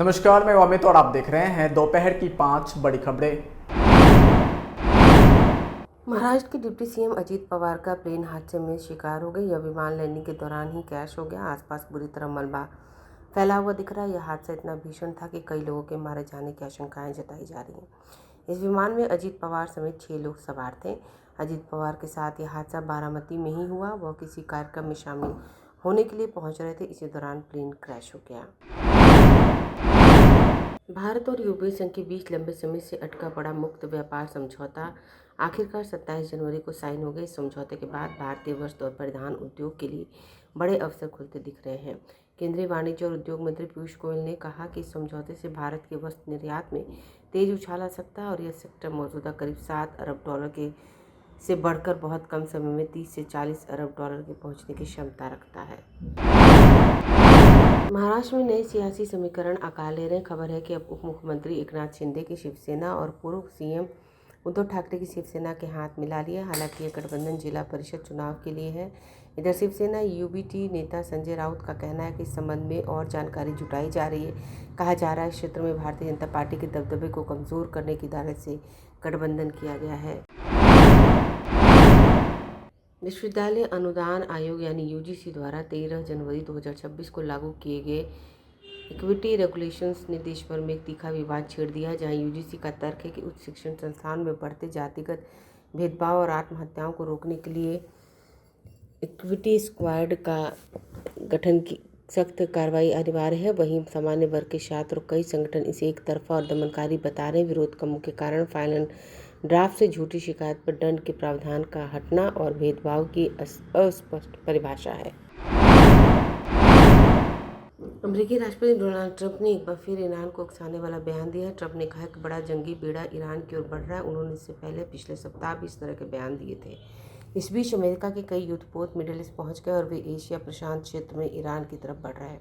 नमस्कार, मैं अमित और आप देख रहे हैं दोपहर की 5 बड़ी खबरें। महाराष्ट्र के डिप्टी सीएम अजीत पवार का प्लेन हादसे में शिकार हो गई। यह विमान लैंडिंग के दौरान ही क्रैश हो गया। आसपास बुरी तरह मलबा फैला हुआ दिख रहा है। यह हादसा इतना भीषण था कि कई लोगों के मारे जाने की आशंकाएं जताई जा रही हैं। इस विमान में अजीत पवार समेत 6 लोग सवार थे। अजीत पवार के साथ यह हादसा बारामती में ही हुआ। वह किसी कार्यक्रम में शामिल होने के लिए पहुंच रहे थे। इसी दौरान प्लेन क्रैश हो गया। भारत और यूरोपीय संघ के बीच लंबे समय से अटका पड़ा मुक्त व्यापार समझौता आखिरकार 27 जनवरी को साइन हो गए। इस समझौते के बाद भारतीय वस्त्र और परिधान उद्योग के लिए बड़े अवसर खुलते दिख रहे हैं। केंद्रीय वाणिज्य और उद्योग मंत्री पीयूष गोयल ने कहा कि इस समझौते से भारत के वस्त्र निर्यात में तेज उछाल आ सकता है और यह सेक्टर मौजूदा करीब $7 अरब से बढ़कर बहुत कम समय में $30 से $40 अरब के पहुंचने की क्षमता रखता है। महाराष्ट्र में नए सियासी समीकरण आकार ले रहे। खबर है कि अब उप मुख्यमंत्री एकनाथ शिंदे की शिवसेना और पूर्व सीएम उद्धव ठाकरे की शिवसेना के हाथ मिला लिया। हालांकि यह गठबंधन जिला परिषद चुनाव के लिए है। इधर शिवसेना यूबीटी नेता संजय राउत का कहना है कि इस संबंध में और जानकारी जुटाई जा रही है। कहा जा रहा है इस क्षेत्र में भारतीय जनता पार्टी के दबदबे को कमजोर करने की इरादे से गठबंधन किया गया है। विश्वविद्यालय अनुदान आयोग यानी यूजीसी द्वारा 13 जनवरी 2026 को लागू किए गए इक्विटी रेगुलेशंस ने देश भर में एक तीखा विवाद छेड़ दिया है। जहां यूजीसी का तर्क है कि उच्च शिक्षण संस्थान में बढ़ते जातिगत भेदभाव और आत्महत्याओं को रोकने के लिए इक्विटी स्क्वाड का गठन की सख्त कार्रवाई अनिवार्य है। वहीं सामान्य वर्ग के छात्र और कई संगठन इसे एक तरफा और दमनकारी बता रहे हैं। विरोध का मुख्य कारण फाइनल ड्राफ्ट से झूठी शिकायत पर दंड के प्रावधान का हटना और भेदभाव की अस्पष्ट परिभाषा है। अमेरिकी राष्ट्रपति डोनाल्ड ट्रंप ने एक बार फिर ईरान को उकसाने वाला बयान दिया है। ट्रंप ने कहा कि बड़ा जंगी बेड़ा ईरान की ओर बढ़ रहा है। उन्होंने इससे पहले पिछले सप्ताह भी इस तरह के बयान दिए थे। इस बीच अमेरिका के कई युद्धपोत मिडिल ईस्ट पहुंच गए और वे एशिया प्रशांत क्षेत्र में ईरान की तरफ बढ़ रहे हैं।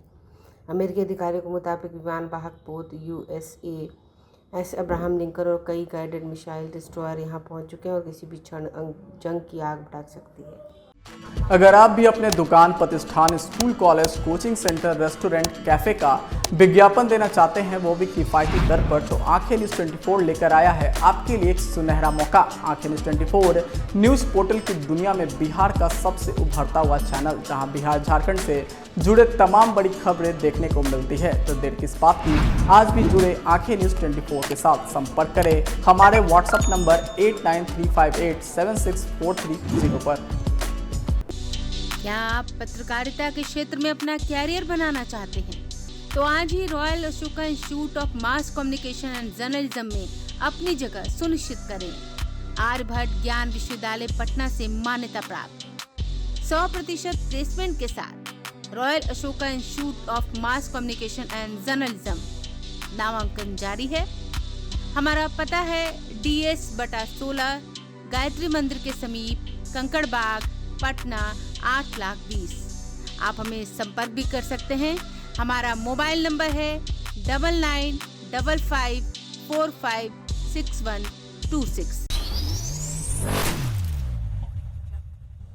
अमेरिकी अधिकारियों के मुताबिक विमान वाहक पोत USS अब्राहम लिंकन और कई गाइडेड मिसाइल डिस्ट्रॉयर यहां पहुंच चुके हैं और किसी भी क्षण जंग की आग भड़क सकती है। अगर आप भी अपने दुकान, प्रतिष्ठान, school, college, coaching centre, restaurant, cafe का विज्ञापन देना चाहते हैं, वो भी किफायती दर पर, तो आंखें न्यूज़ 24 लेकर आया है आपके लिए एक सुनहरा मौका। आंखें न्यूज़ 24 न्यूज़ पोर्टल की दुनिया में बिहार का सबसे उभरता हुआ चैनल, जहां बिहार झारखंड से जुड़े तमाम बड़ी खबरें देखने को मिलती है। तो देर किस बात की, आज भी जुड़े आंखें न्यूज़ 24 के साथ। संपर्क करें हमारे व्हाट्सएप नंबर 8935876430 पर। क्या आप पत्रकारिता के क्षेत्र में अपना कैरियर बनाना चाहते हैं? तो आज ही royal Ashoka institute of mass communication and journalism में अपनी जगह सुनिश्चित करें। आर्यभट्ट ज्ञान विश्वविद्यालय पटना से मान्यता प्राप्त 100% प्लेसमेंट के साथ royal Ashoka institute of mass communication and journalism नामांकन जारी है। हमारा पता है DS/16 गायत्री मंदिर के समीप, कंकड़ बाग, पटना 8,20,000। आप हमें संपर्क भी कर सकते हैं। हमारा मोबाइल नंबर है 9955456126।